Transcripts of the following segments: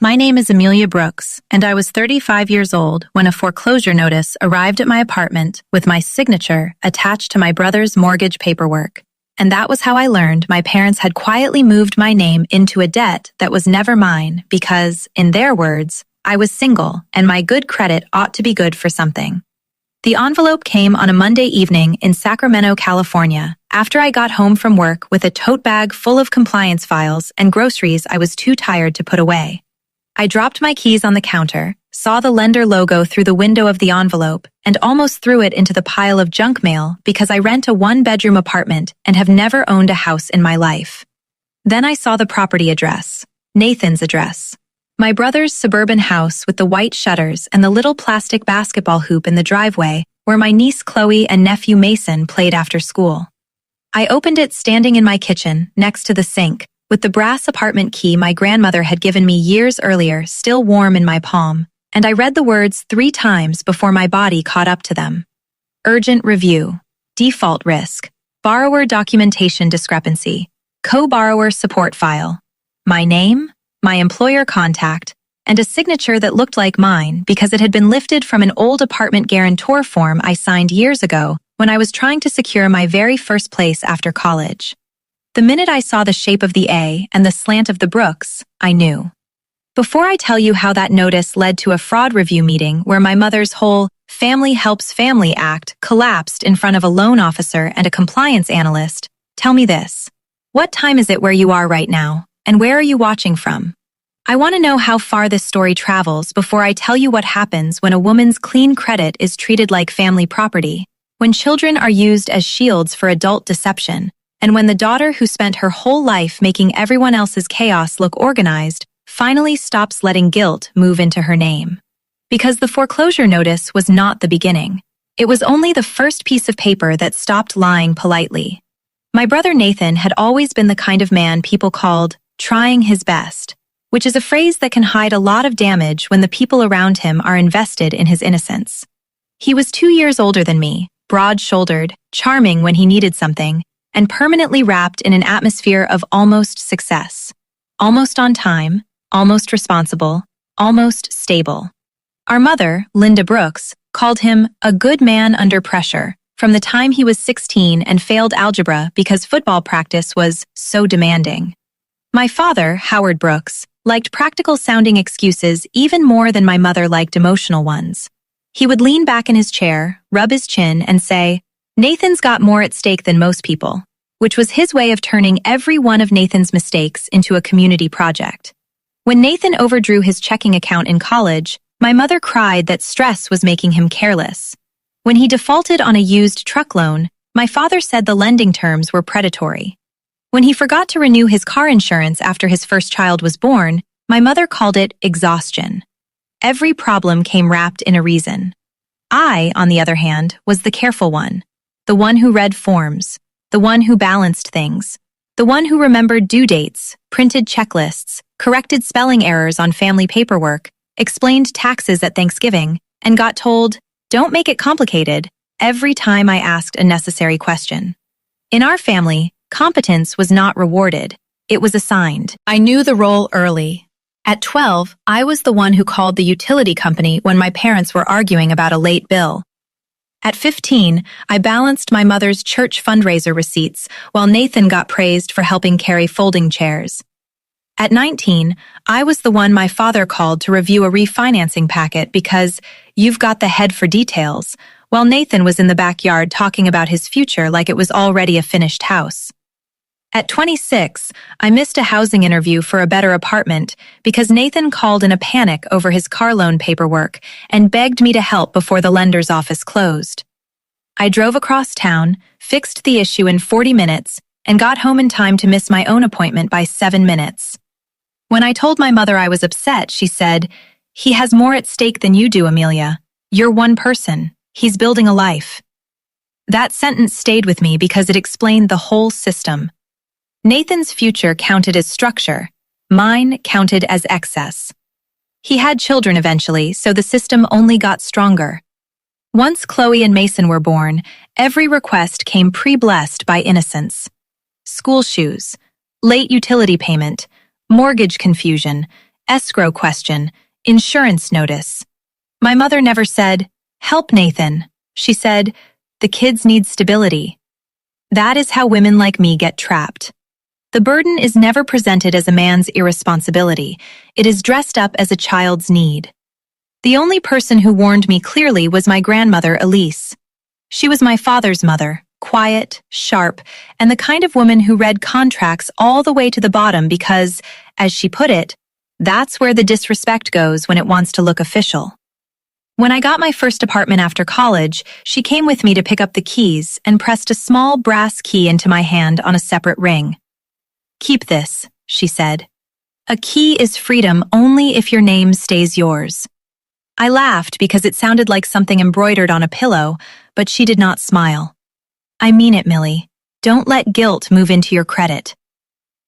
My name is Amelia Brooks, and I was 35 years old when a foreclosure notice arrived at my apartment with my signature attached to my brother's mortgage paperwork. And that was how I learned my parents had quietly moved my name into a debt that was never mine because, in their words, I was single and my good credit ought to be good for something. The envelope came on a Monday evening in Sacramento, California, after I got home from work with a tote bag full of compliance files and groceries I was too tired to put away. I dropped my keys on the counter, saw the lender logo through the window of the envelope, and almost threw it into the pile of junk mail because I rent a one-bedroom apartment and have never owned a house in my life. Then I saw the property address, Nathan's address. My brother's suburban house with the white shutters and the little plastic basketball hoop in the driveway where my niece Chloe and nephew Mason played after school. I opened it standing in my kitchen, next to the sink, with the brass apartment key my grandmother had given me years earlier still warm in my palm, and I read the words 3 times before my body caught up to them. Urgent review, default risk, borrower documentation discrepancy, co-borrower support file, my name, my employer contact, and a signature that looked like mine because it had been lifted from an old apartment guarantor form I signed years ago when I was trying to secure my very first place after college. The minute I saw the shape of the A and the slant of the Brooks, I knew. Before I tell you how that notice led to a fraud review meeting where my mother's whole Family Helps Family Act collapsed in front of a loan officer and a compliance analyst, tell me this. What time is it where you are right now, and where are you watching from? I want to know how far this story travels before I tell you what happens when a woman's clean credit is treated like family property, when children are used as shields for adult deception, and when the daughter who spent her whole life making everyone else's chaos look organized finally stops letting guilt move into her name. Because the foreclosure notice was not the beginning. It was only the first piece of paper that stopped lying politely. My brother Nathan had always been the kind of man people called trying his best, which is a phrase that can hide a lot of damage when the people around him are invested in his innocence. He was 2 years older than me, broad-shouldered, charming when he needed something, and permanently wrapped in an atmosphere of almost success. Almost on time, almost responsible, almost stable. Our mother, Linda Brooks, called him a good man under pressure from the time he was 16 and failed algebra because football practice was so demanding. My father, Howard Brooks, liked practical-sounding excuses even more than my mother liked emotional ones. He would lean back in his chair, rub his chin, and say, "Nathan's got more at stake than most people," which was his way of turning every one of Nathan's mistakes into a community project. When Nathan overdrew his checking account in college, my mother cried that stress was making him careless. When he defaulted on a used truck loan, my father said the lending terms were predatory. When he forgot to renew his car insurance after his first child was born, my mother called it exhaustion. Every problem came wrapped in a reason. I, on the other hand, was the careful one, the one who read forms, the one who balanced things, the one who remembered due dates, printed checklists, corrected spelling errors on family paperwork, explained taxes at Thanksgiving, and got told, "Don't make it complicated," every time I asked a necessary question. In our family, competence was not rewarded. It was assigned. I knew the role early. At 12, I was the one who called the utility company when my parents were arguing about a late bill. At 15, I balanced my mother's church fundraiser receipts while Nathan got praised for helping carry folding chairs. At 19, I was the one my father called to review a refinancing packet because you've got the head for details, while Nathan was in the backyard talking about his future like it was already a finished house. At 26, I missed a housing interview for a better apartment because Nathan called in a panic over his car loan paperwork and begged me to help before the lender's office closed. I drove across town, fixed the issue in 40 minutes, and got home in time to miss my own appointment by 7 minutes. When I told my mother I was upset, she said, "He has more at stake than you do, Amelia. You're one person. He's building a life." That sentence stayed with me because it explained the whole system. Nathan's future counted as structure. Mine counted as excess. He had children eventually, so the system only got stronger. Once Chloe and Mason were born, every request came pre-blessed by innocence. School shoes, late utility payment, mortgage confusion, escrow question, insurance notice. My mother never said, "Help, Nathan." She said, "The kids need stability." That is how women like me get trapped. The burden is never presented as a man's irresponsibility. It is dressed up as a child's need. The only person who warned me clearly was my grandmother, Elise. She was my father's mother, quiet, sharp, and the kind of woman who read contracts all the way to the bottom because, as she put it, that's where the disrespect goes when it wants to look official. When I got my first apartment after college, she came with me to pick up the keys and pressed a small brass key into my hand on a separate ring. "Keep this," she said. "A key is freedom only if your name stays yours." I laughed because it sounded like something embroidered on a pillow, but she did not smile. "I mean it, Millie. Don't let guilt move into your credit."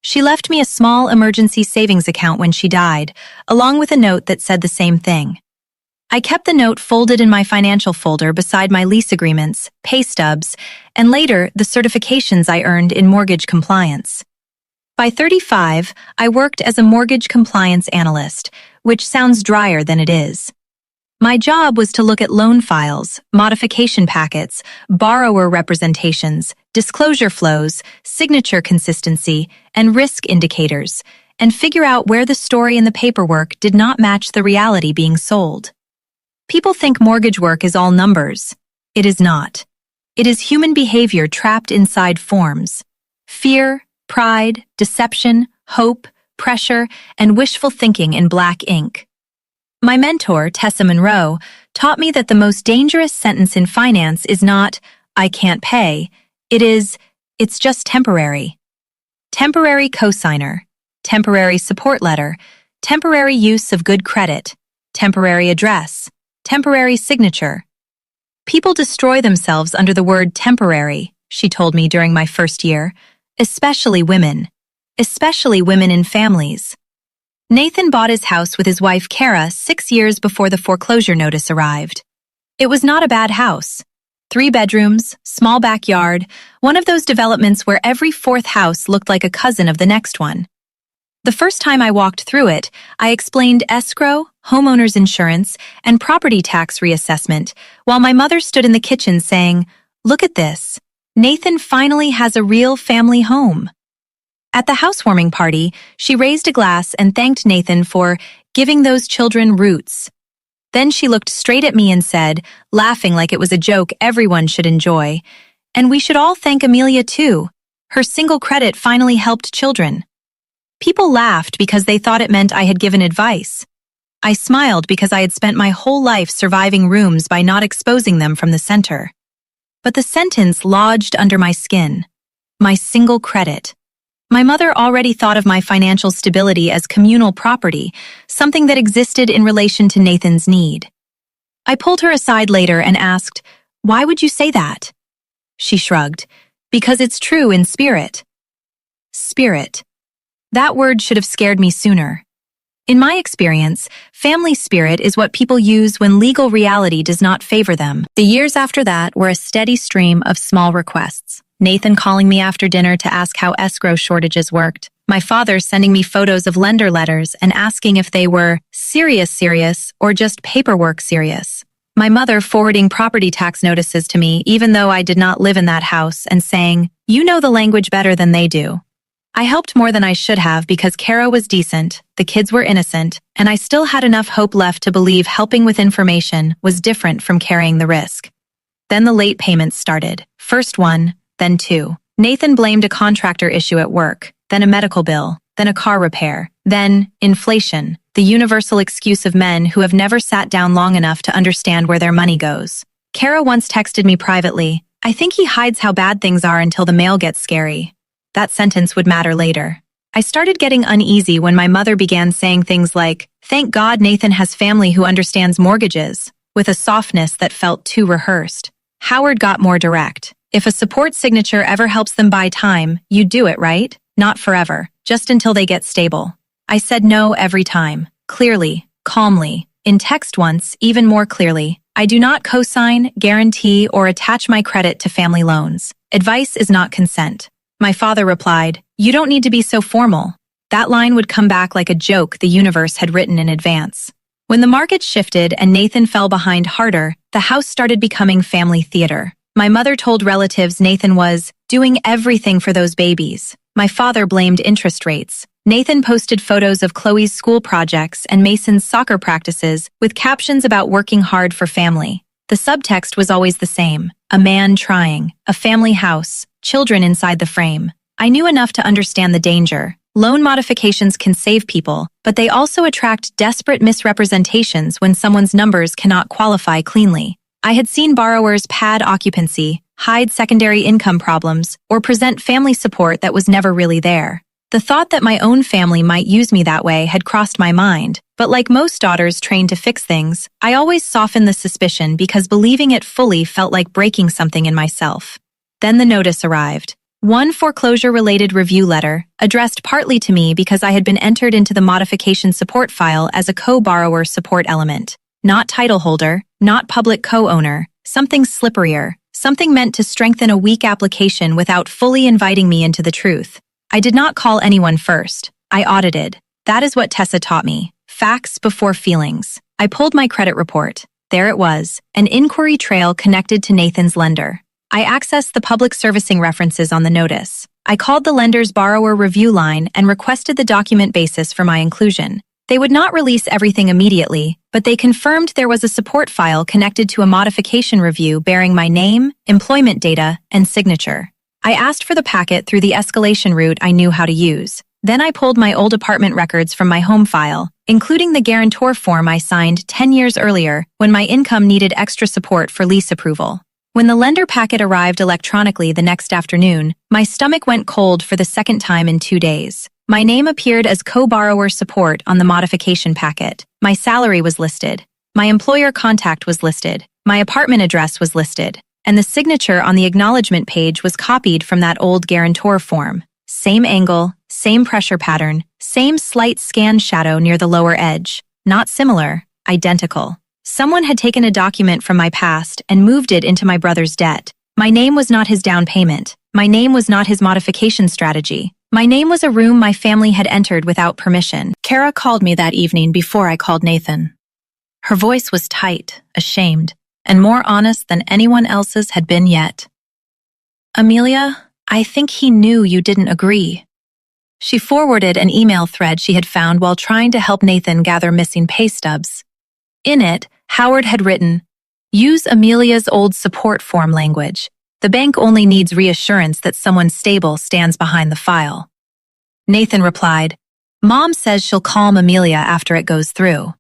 She left me a small emergency savings account when she died, along with a note that said the same thing. I kept the note folded in my financial folder beside my lease agreements, pay stubs, and later the certifications I earned in mortgage compliance. By 35, I worked as a mortgage compliance analyst, which sounds drier than it is. My job was to look at loan files, modification packets, borrower representations, disclosure flows, signature consistency, and risk indicators, and figure out where the story in the paperwork did not match the reality being sold. People think mortgage work is all numbers. It is not. It is human behavior trapped inside forms. Fear, pride, deception, hope, pressure, and wishful thinking in black ink. My mentor, Tessa Monroe, taught me that the most dangerous sentence in finance is not, "I can't pay." It is, "It's just temporary." Temporary cosigner, temporary support letter, temporary use of good credit, temporary address, temporary signature. People destroy themselves under the word temporary, she told me during my first year, especially women in families. Nathan bought his house with his wife Kara 6 years before the foreclosure notice arrived. It was not a bad house. 3 bedrooms, small backyard, one of those developments where every fourth house looked like a cousin of the next one. The first time I walked through it, I explained escrow, homeowner's insurance, and property tax reassessment, while my mother stood in the kitchen saying, "Look at this. Nathan finally has a real family home." At the housewarming party, she raised a glass and thanked Nathan for giving those children roots. Then she looked straight at me and said, laughing like it was a joke everyone should enjoy, "And we should all thank Amelia too. Her single credit finally helped children." People laughed because they thought it meant I had given advice. I smiled because I had spent my whole life surviving rooms by not exposing them from the center. But the sentence lodged under my skin. My single credit. My mother already thought of my financial stability as communal property, something that existed in relation to Nathan's need. I pulled her aside later and asked, "Why would you say that?" She shrugged, "Because it's true in spirit." Spirit. That word should have scared me sooner. In my experience, family spirit is what people use when legal reality does not favor them. The years after that were a steady stream of small requests. Nathan calling me after dinner to ask how escrow shortages worked. My father sending me photos of lender letters and asking if they were serious or just paperwork serious. My mother forwarding property tax notices to me even though I did not live in that house and saying, "You know the language better than they do." I helped more than I should have because Kara was decent, the kids were innocent, and I still had enough hope left to believe helping with information was different from carrying the risk. Then the late payments started. First one, then 2. Nathan blamed a contractor issue at work, then a medical bill, then a car repair, then inflation, the universal excuse of men who have never sat down long enough to understand where their money goes. Kara once texted me privately, "I think he hides how bad things are until the mail gets scary." That sentence would matter later. I started getting uneasy when my mother began saying things like, "Thank God Nathan has family who understands mortgages," with a softness that felt too rehearsed. Howard got more direct. "If a support signature ever helps them buy time, you do it, right? Not forever, just until they get stable." I said no every time, clearly, calmly, in text once, even more clearly. I do not co-sign, guarantee, or attach my credit to family loans. Advice is not consent. My father replied, "You don't need to be so formal." That line would come back like a joke the universe had written in advance. When the market shifted and Nathan fell behind harder, the house started becoming family theater. My mother told relatives Nathan was doing everything for those babies. My father blamed interest rates. Nathan posted photos of Chloe's school projects and Mason's soccer practices with captions about working hard for family. The subtext was always the same: a man trying, a family house, children inside the frame. I knew enough to understand the danger. Loan modifications can save people, but they also attract desperate misrepresentations when someone's numbers cannot qualify cleanly. I had seen borrowers pad occupancy, hide secondary income problems, or present family support that was never really there. The thought that my own family might use me that way had crossed my mind, but like most daughters trained to fix things, I always softened the suspicion because believing it fully felt like breaking something in myself. Then the notice arrived. One foreclosure-related review letter, addressed partly to me because I had been entered into the modification support file as a co-borrower support element. Not title holder, not public co-owner, something slipperier, something meant to strengthen a weak application without fully inviting me into the truth. I did not call anyone first. I audited. That is what Tessa taught me. Facts before feelings. I pulled my credit report. There it was, an inquiry trail connected to Nathan's lender. I accessed the public servicing references on the notice. I called the lender's borrower review line and requested the document basis for my inclusion. They would not release everything immediately, but they confirmed there was a support file connected to a modification review bearing my name, employment data, and signature. I asked for the packet through the escalation route I knew how to use. Then I pulled my old apartment records from my home file, including the guarantor form I signed 10 years earlier when my income needed extra support for lease approval. When the lender packet arrived electronically the next afternoon, my stomach went cold for the second time in 2 days. My name appeared as co-borrower support on the modification packet. My salary was listed. My employer contact was listed. My apartment address was listed. And the signature on the acknowledgement page was copied from that old guarantor form. Same angle, same pressure pattern, same slight scan shadow near the lower edge. Not similar, identical. Someone had taken a document from my past and moved it into my brother's debt. My name was not his down payment. My name was not his modification strategy. My name was a room my family had entered without permission. Kara called me that evening before I called Nathan. Her voice was tight, ashamed, and more honest than anyone else's had been yet. "Amelia, I think he knew you didn't agree." She forwarded an email thread she had found while trying to help Nathan gather missing pay stubs. In it, Howard had written, "Use Amelia's old support form language. The bank only needs reassurance that someone stable stands behind the file." Nathan replied, "Mom says she'll calm Amelia after it goes through."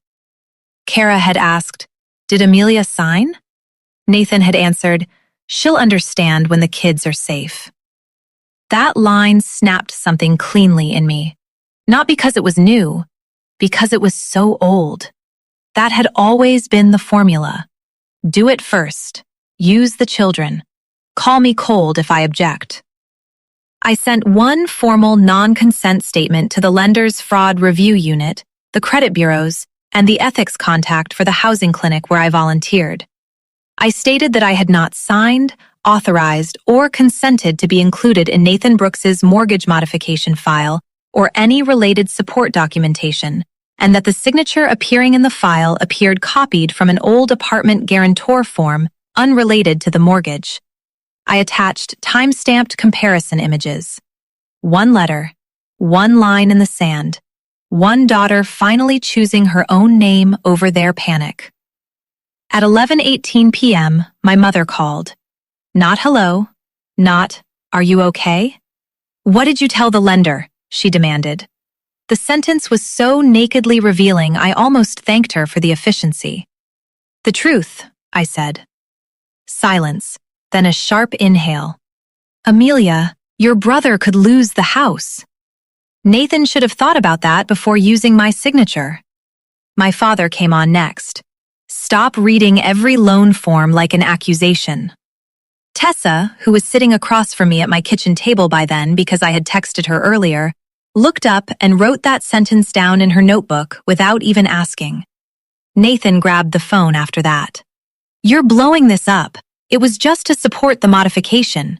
Kara had asked, "Did Amelia sign?" Nathan had answered, "She'll understand when the kids are safe." That line snapped something cleanly in me. Not because it was new, because it was so old. That had always been the formula. Do it first. Use the children. Call me cold if I object. I sent one formal non-consent statement to the lender's fraud review unit, the credit bureaus, and the ethics contact for the housing clinic where I volunteered. I stated that I had not signed, authorized, or consented to be included in Nathan Brooks's mortgage modification file or any related support documentation, and that the signature appearing in the file appeared copied from an old apartment guarantor form unrelated to the mortgage. I attached time-stamped comparison images. One letter, one line in the sand, one daughter finally choosing her own name over their panic. At 11:18 p.m., my mother called. Not hello, not, "Are you okay?" "What did you tell the lender?" she demanded. The sentence was so nakedly revealing I almost thanked her for the efficiency. "The truth," I said. Silence, then a sharp inhale. "Amelia, your brother could lose the house." Nathan should have thought about that before using my signature. My father came on next. "Stop reading every loan form like an accusation." Tessa, who was sitting across from me at my kitchen table by then because I had texted her earlier, looked up and wrote that sentence down in her notebook without even asking. Nathan grabbed the phone after that. "You're blowing this up. It was just to support the modification.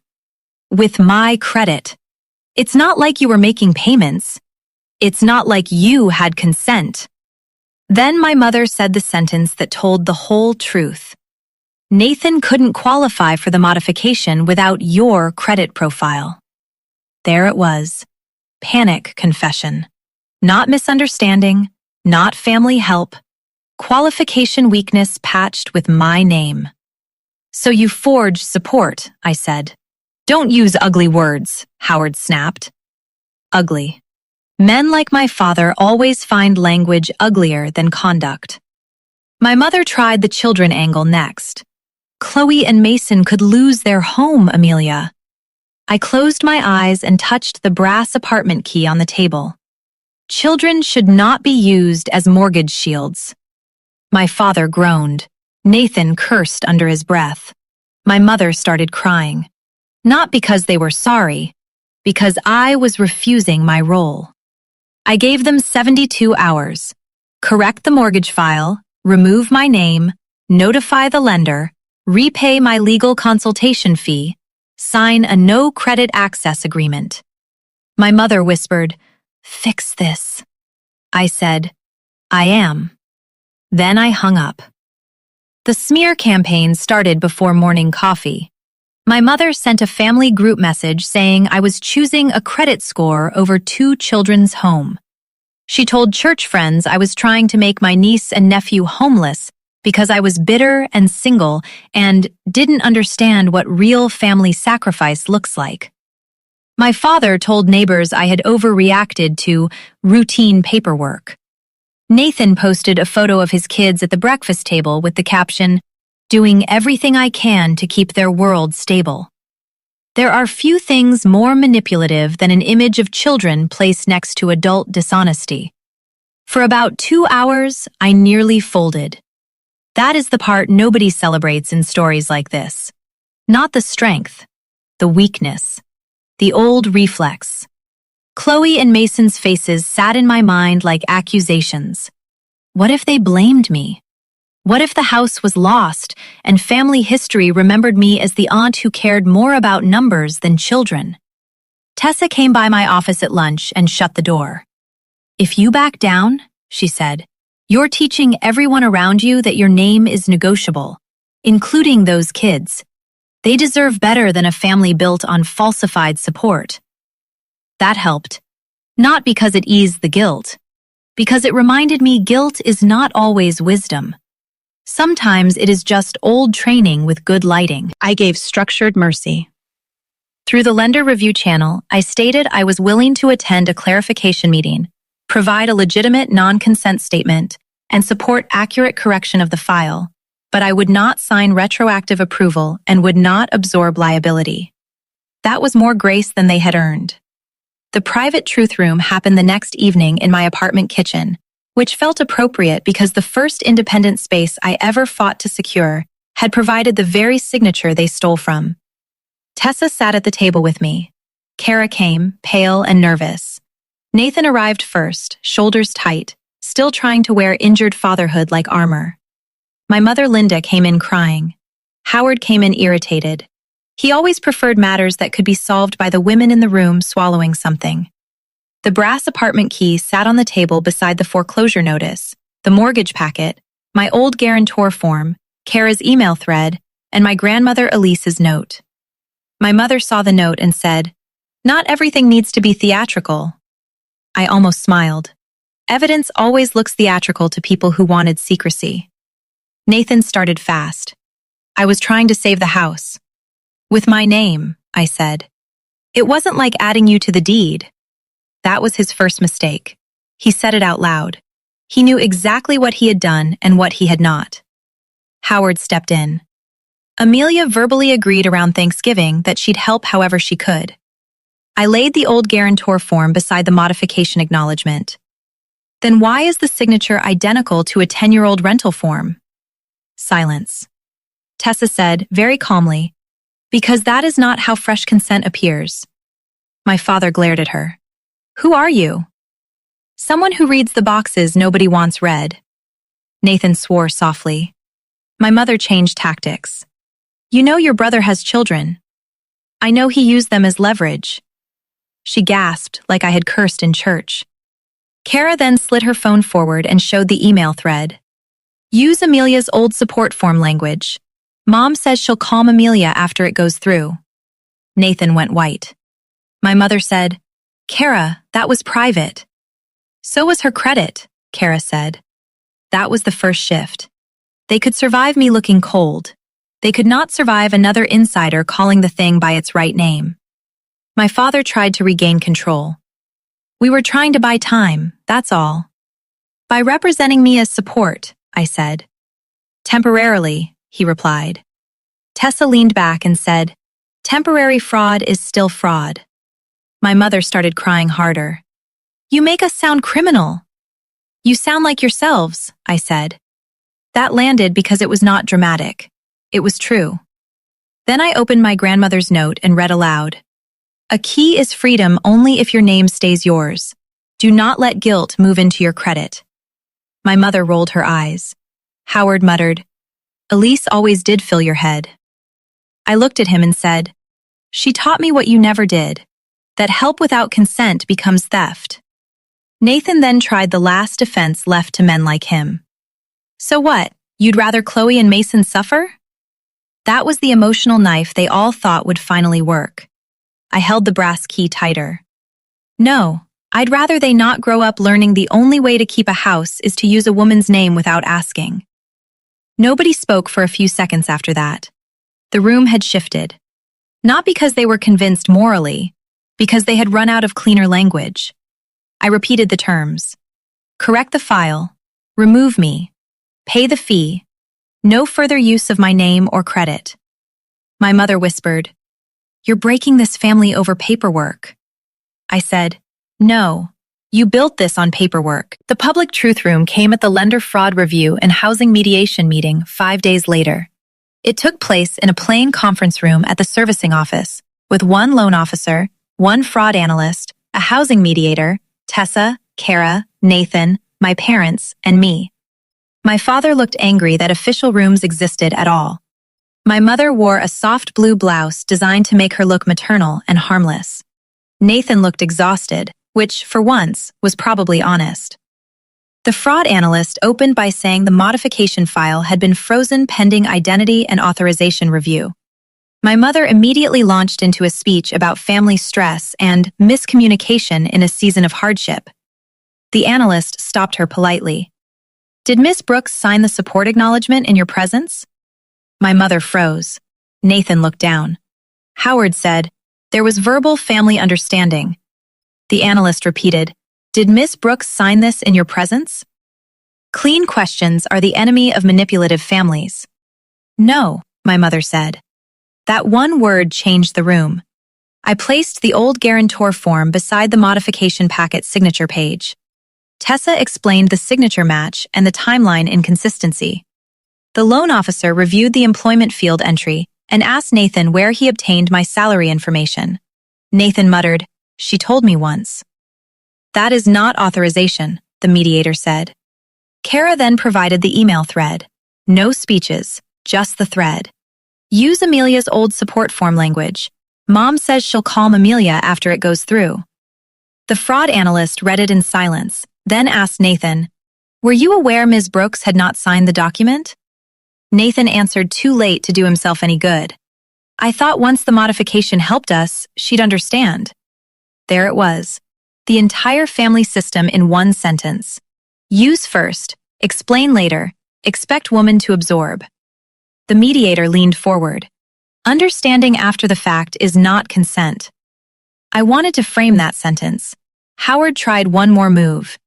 With my credit. It's not like you were making payments. It's not like you had consent. Then my mother said the sentence that told the whole truth. Nathan couldn't qualify for the modification without your credit profile. There it was. Panic confession. Not misunderstanding, not family help. Qualification weakness patched with my name. So you forged support, I said. Don't use ugly words, Howard snapped. Ugly. Men like my father always find language uglier than conduct. My mother tried the children angle next. Chloe and Mason could lose their home, Amelia. I closed my eyes and touched the brass apartment key on the table. Children should not be used as mortgage shields. My father groaned. Nathan cursed under his breath. My mother started crying. Not because they were sorry, because I was refusing my role. I gave them 72 hours. Correct the mortgage file, remove my name, notify the lender, repay my legal consultation fee, sign a no-credit access agreement. My mother whispered, "Fix this." I said, "I am." Then I hung up. The smear campaign started before morning coffee. My mother sent a family group message saying I was choosing a credit score over 2 children's home. She told church friends I was trying to make my niece and nephew homeless because I was bitter and single and didn't understand what real family sacrifice looks like. My father told neighbors I had overreacted to routine paperwork. Nathan posted a photo of his kids at the breakfast table with the caption, "Doing everything I can to keep their world stable." There are few things more manipulative than an image of children placed next to adult dishonesty. For about 2 hours, I nearly folded. That is the part nobody celebrates in stories like this. Not the strength, the weakness, the old reflex. Chloe and Mason's faces sat in my mind like accusations. What if they blamed me? What if the house was lost and family history remembered me as the aunt who cared more about numbers than children? Tessa came by my office at lunch and shut the door. "If you back down," she said, "you're teaching everyone around you that your name is negotiable, including those kids. They deserve better than a family built on falsified support." That helped. Not because it eased the guilt, because it reminded me guilt is not always wisdom. Sometimes it is just old training with good lighting. I gave structured mercy. Through the lender review channel, I stated I was willing to attend a clarification meeting, provide a legitimate non-consent statement, and support accurate correction of the file, but I would not sign retroactive approval and would not absorb liability. That was more grace than they had earned. The private truth room happened the next evening in my apartment kitchen, which felt appropriate because the first independent space I ever fought to secure had provided the very signature they stole from. Tessa sat at the table with me. Kara came, pale and nervous. Nathan arrived first, shoulders tight, still trying to wear injured fatherhood like armor. My mother Linda came in crying. Howard came in irritated. He always preferred matters that could be solved by the women in the room swallowing something. The brass apartment key sat on the table beside the foreclosure notice, the mortgage packet, my old guarantor form, Kara's email thread, and my grandmother Elise's note. My mother saw the note and said, "Not everything needs to be theatrical." I almost smiled. Evidence always looks theatrical to people who wanted secrecy. Nathan started fast. "I was trying to save the house." "With my name," I said. "It wasn't like adding you to the deed." That was his first mistake. He said it out loud. He knew exactly what he had done and what he had not. Howard stepped in. Amelia verbally agreed around Thanksgiving that she'd help however she could. I laid the old guarantor form beside the modification acknowledgement. Then why is the signature identical to a 10-year-old rental form? Silence. Tessa said, very calmly, "Because that is not how fresh consent appears." My father glared at her. "Who are you?" "Someone who reads the boxes nobody wants read." Nathan swore softly. My mother changed tactics. "You know your brother has children. I know he used them as leverage." She gasped like I had cursed in church. Kara then slid her phone forward and showed the email thread. Use Amelia's old support form language. Mom says she'll calm Amelia after it goes through. Nathan went white. My mother said, Kara, that was private. So was her credit, Kara said. That was the first shift. They could survive me looking cold. They could not survive another insider calling the thing by its right name. My father tried to regain control. We were trying to buy time, that's all. By representing me as support, I said. Temporarily, he replied. Tessa leaned back and said, temporary fraud is still fraud. My mother started crying harder. You make us sound criminal. You sound like yourselves, I said. That landed because it was not dramatic. It was true. Then I opened my grandmother's note and read aloud. A key is freedom only if your name stays yours. Do not let guilt move into your credit. My mother rolled her eyes. Howard muttered, Elise always did fill your head. I looked at him and said, she taught me what you never did, that help without consent becomes theft. Nathan then tried the last defense left to men like him. So what, you'd rather Chloe and Mason suffer? That was the emotional knife they all thought would finally work. I held the brass key tighter. No, I'd rather they not grow up learning the only way to keep a house is to use a woman's name without asking. Nobody spoke for a few seconds after that. The room had shifted. Not because they were convinced morally, because they had run out of cleaner language. I repeated the terms. Correct the file, remove me, pay the fee, no further use of my name or credit. My mother whispered, you're breaking this family over paperwork. I said, no, you built this on paperwork. The public truth room came at the lender fraud review and housing mediation meeting 5 days later. It took place in a plain conference room at the servicing office, with one loan officer, one fraud analyst, a housing mediator, Tessa, Kara, Nathan, my parents, and me. My father looked angry that official rooms existed at all. My mother wore a soft blue blouse designed to make her look maternal and harmless. Nathan looked exhausted, which, for once, was probably honest. The fraud analyst opened by saying the modification file had been frozen pending identity and authorization review. My mother immediately launched into a speech about family stress and miscommunication in a season of hardship. The analyst stopped her politely. Did Miss Brooks sign the support acknowledgement in your presence? My mother froze. Nathan looked down. Howard said, there was verbal family understanding. The analyst repeated, did Miss Brooks sign this in your presence? Clean questions are the enemy of manipulative families. No, my mother said. That one word changed the room. I placed the old guarantor form beside the modification packet signature page. Tessa explained the signature match and the timeline inconsistency. The loan officer reviewed the employment field entry and asked Nathan where he obtained my salary information. Nathan muttered, she told me once. That is not authorization, the mediator said. Kara then provided the email thread. No speeches, just the thread. Use Amelia's old support form language. Mom says she'll calm Amelia after it goes through. The fraud analyst read it in silence, then asked Nathan, were you aware Ms. Brooks had not signed the document? Nathan answered too late to do himself any good. I thought once the modification helped us, she'd understand. There it was. The entire family system in one sentence. Use first, explain later, expect woman to absorb. The mediator leaned forward. Understanding after the fact is not consent. I wanted to frame that sentence. Howard tried one more move.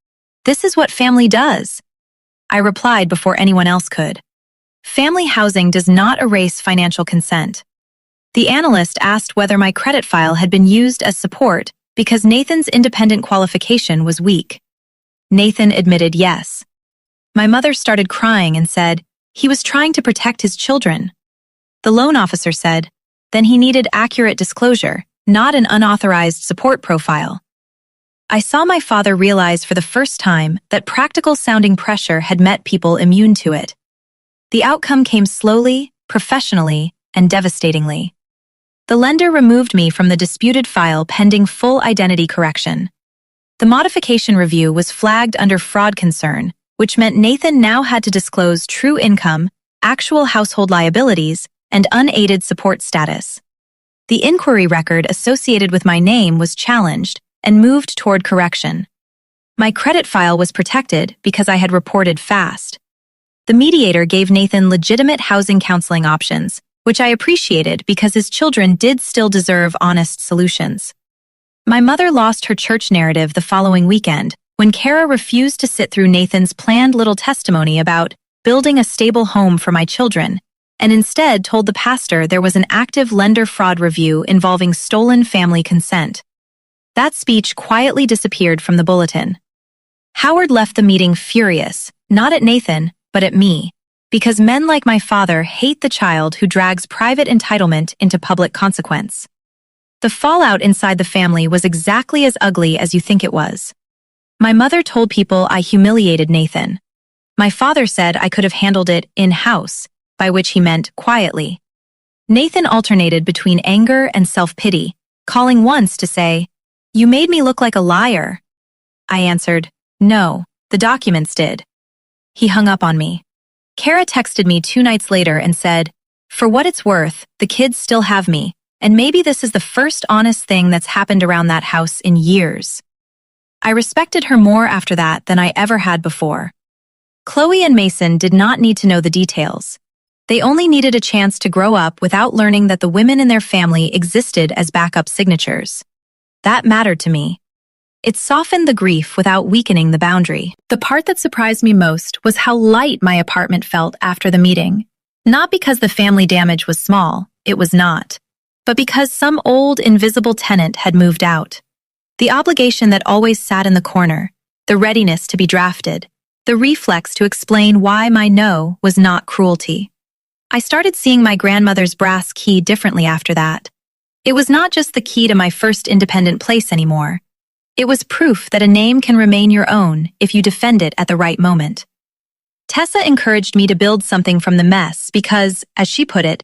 This is what family does. I replied before anyone else could. Family housing does not erase financial consent. The analyst asked whether my credit file had been used as support because Nathan's independent qualification was weak. Nathan admitted yes. My mother started crying and said, he was trying to protect his children. The loan officer said, then he needed accurate disclosure, not an unauthorized support profile. I saw my father realize for the first time that practical-sounding pressure had met people immune to it. The outcome came slowly, professionally, and devastatingly. The lender removed me from the disputed file pending full identity correction. The modification review was flagged under fraud concern, which meant Nathan now had to disclose true income, actual household liabilities, and unaided support status. The inquiry record associated with my name was challenged and moved toward correction. My credit file was protected because I had reported fast. The mediator gave Nathan legitimate housing counseling options, which I appreciated because his children did still deserve honest solutions. My mother lost her church narrative the following weekend when Kara refused to sit through Nathan's planned little testimony about building a stable home for my children, and instead told the pastor there was an active lender fraud review involving stolen family consent. That speech quietly disappeared from the bulletin. Howard left the meeting furious, not at Nathan, but at me, because men like my father hate the child who drags private entitlement into public consequence. The fallout inside the family was exactly as ugly as you think it was. My mother told people I humiliated Nathan. My father said I could have handled it in-house, by which he meant quietly. Nathan alternated between anger and self-pity, calling once to say, "You made me look like a liar." I answered, "No, the documents did." He hung up on me. Kara texted me 2 nights later and said, "For what it's worth, the kids still have me, and maybe this is the first honest thing that's happened around that house in years." I respected her more after that than I ever had before. Chloe and Mason did not need to know the details. They only needed a chance to grow up without learning that the women in their family existed as backup signatures. That mattered to me. It softened the grief without weakening the boundary. The part that surprised me most was how light my apartment felt after the meeting. Not because the family damage was small, it was not, but because some old, invisible tenant had moved out. The obligation that always sat in the corner, the readiness to be drafted, the reflex to explain why my no was not cruelty. I started seeing my grandmother's brass key differently after that. It was not just the key to my first independent place anymore. It was proof that a name can remain your own if you defend it at the right moment. Tessa encouraged me to build something from the mess because, as she put it,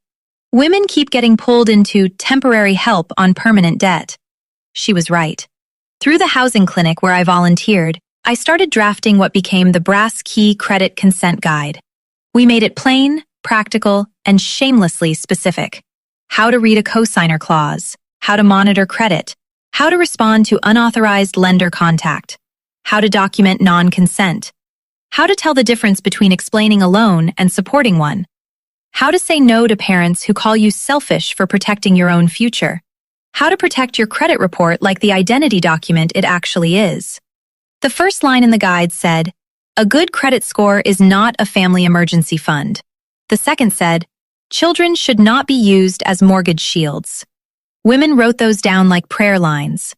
women keep getting pulled into temporary help on permanent debt. She was right. Through the housing clinic where I volunteered, I started drafting what became the Brass Key Credit Consent Guide. We made it plain, practical, and shamelessly specific. How to read a cosigner clause, how to monitor credit, how to respond to unauthorized lender contact, how to document non-consent, how to tell the difference between explaining a loan and supporting one, how to say no to parents who call you selfish for protecting your own future, how to protect your credit report like the identity document it actually is. The first line in the guide said, "A good credit score is not a family emergency fund." The second said, "Children should not be used as mortgage shields." Women wrote those down like prayer lines.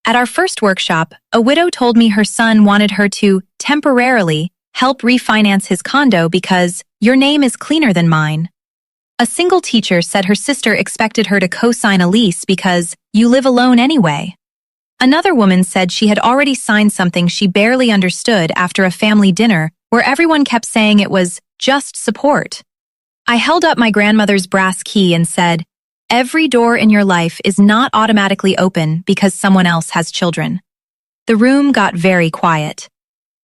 At our first workshop, a widow told me her son wanted her to temporarily help refinance his condo because your name is cleaner than mine. A single teacher said her sister expected her to co-sign a lease because you live alone anyway. Another woman said she had already signed something she barely understood after a family dinner where everyone kept saying it was just support. I held up my grandmother's brass key and said, "Every door in your life is not automatically open because someone else has children." The room got very quiet.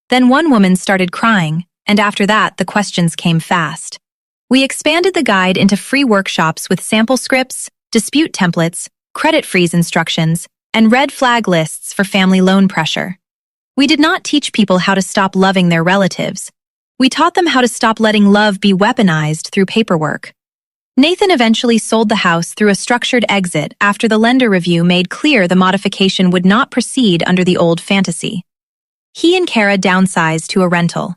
Then one woman started crying, and after that, the questions came fast. We expanded the guide into free workshops with sample scripts, dispute templates, credit freeze instructions, and red flag lists for family loan pressure. We did not teach people how to stop loving their relatives. We taught them how to stop letting love be weaponized through paperwork. Nathan eventually sold the house through a structured exit after the lender review made clear the modification would not proceed under the old fantasy. He and Kara downsized to a rental.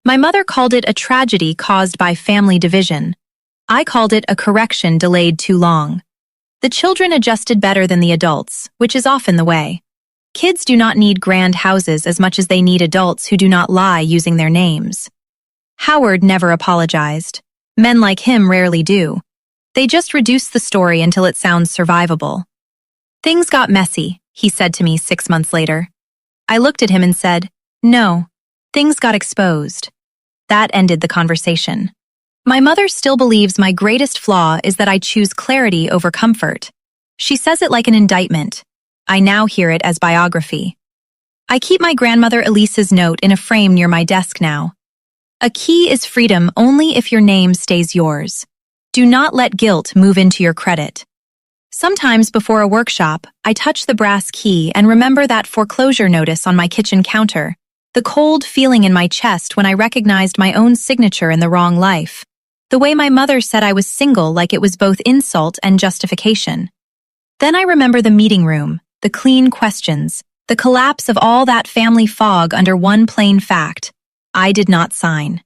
My mother called it a tragedy caused by family division. I called it a correction delayed too long. The children adjusted better than the adults, which is often the way. Kids do not need grand houses as much as they need adults who do not lie using their names. Howard never apologized. Men like him rarely do. They just reduce the story until it sounds survivable. "Things got messy," he said to me 6 months later. I looked at him and said, "No, things got exposed." That ended the conversation. My mother still believes my greatest flaw is that I choose clarity over comfort. She says it like an indictment. I now hear it as biography. I keep my grandmother Elisa's note in a frame near my desk now. A key is freedom only if your name stays yours. Do not let guilt move into your credit. Sometimes before a workshop, I touch the brass key and remember that foreclosure notice on my kitchen counter, the cold feeling in my chest when I recognized my own signature in the wrong life, the way my mother said I was single like it was both insult and justification. Then I remember the meeting room, the clean questions, the collapse of all that family fog under one plain fact: I did not sign.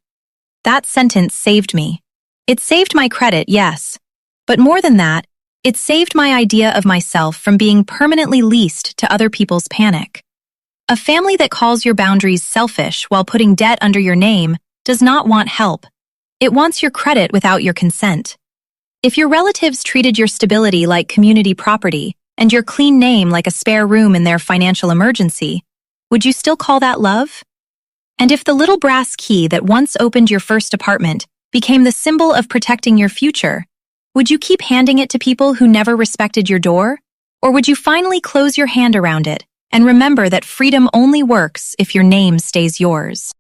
That sentence saved me. It saved my credit, yes, but more than that, it saved my idea of myself from being permanently leased to other people's panic. A family that calls your boundaries selfish while putting debt under your name does not want help. It wants your credit without your consent. If your relatives treated your stability like community property and your clean name like a spare room in their financial emergency, would you still call that love? And if the little brass key that once opened your first apartment became the symbol of protecting your future, would you keep handing it to people who never respected your door? Or would you finally close your hand around it and remember that freedom only works if your name stays yours?